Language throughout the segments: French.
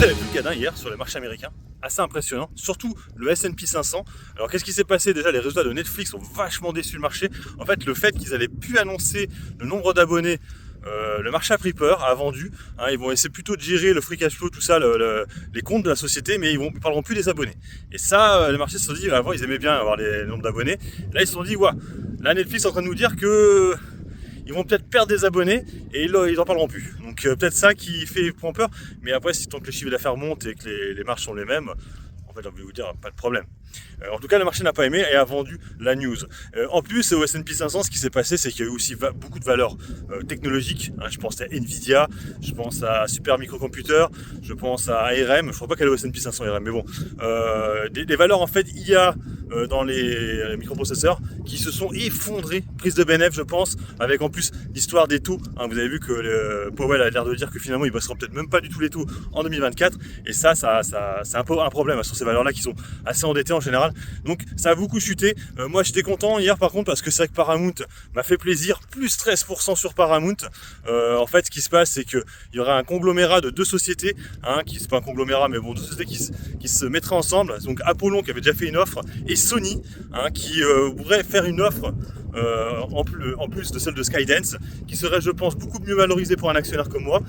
Vous avez vu le gadin hier sur les marchés américains, assez impressionnant, surtout le S&P 500. Alors qu'est-ce qui s'est passé? Déjà, les résultats de Netflix ont vachement déçu le marché. En fait, le fait qu'ils avaient pu annoncer le nombre d'abonnés, le marché a pris peur, a vendu. Ils vont essayer plutôt de gérer le free cash flow, tout ça, les comptes de la société, mais ils parleront plus des abonnés. Et ça, les marchés se sont dit, avant ils aimaient bien avoir les nombres d'abonnés. Là, ils se sont dit, ouais, là Netflix est en train de nous dire que ils vont peut-être perdre des abonnés et ils en parleront plus. Donc peut-être ça qui prend peur. Mais après, si tant que les chiffres d'affaires montent et que les marges sont les mêmes, en fait, j'ai envie de vous dire, pas de problème. En tout cas, le marché n'a pas aimé et a vendu la news. En plus, au S&P 500, ce qui s'est passé, c'est qu'il y a eu aussi beaucoup de valeurs technologiques. Je pense à Nvidia, je pense à Super Microcomputer, je pense à ARM. Je ne crois pas qu'elle est au S&P 500 ARM, mais bon. Des valeurs en fait IA dans les microprocesseurs qui se sont effondrées. Prise de bénéfice, je pense, avec en plus l'histoire des taux. Vous avez vu que Powell a l'air de dire que finalement, il ne baissera peut-être même pas du tout les taux en 2024. Et ça c'est un peu un problème sur ces valeurs-là qui sont assez endettées en général. Donc ça a beaucoup chuté. Moi j'étais content hier par contre parce que c'est vrai que Paramount m'a fait plaisir, plus 13% sur Paramount. En fait ce qui se passe c'est qu'il y aurait un conglomérat de deux sociétés, qui c'est pas un conglomérat mais bon deux sociétés qui se mettraient ensemble. Donc Apollon qui avait déjà fait une offre et Sony qui voudrait faire une offre en plus de celle de Skydance qui serait je pense beaucoup mieux valorisée pour un actionnaire comme moi,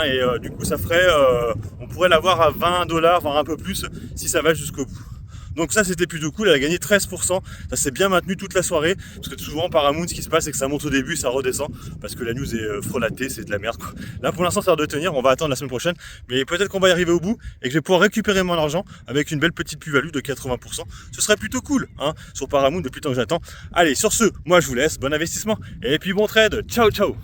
et du coup ça ferait on pourrait l'avoir à 20$, voire un peu plus si ça va jusqu'au bout. Donc ça c'était plutôt cool, elle a gagné 13%, ça s'est bien maintenu toute la soirée, parce que souvent Paramount ce qui se passe c'est que ça monte au début, ça redescend, parce que la news est frelatée, c'est de la merde quoi. Là pour l'instant ça a l'air de tenir, on va attendre la semaine prochaine, mais peut-être qu'on va y arriver au bout, et que je vais pouvoir récupérer mon argent avec une belle petite plus-value de 80%. Ce serait plutôt cool, sur Paramount depuis le temps que j'attends. Allez sur ce, moi je vous laisse, bon investissement, et puis bon trade, ciao ciao.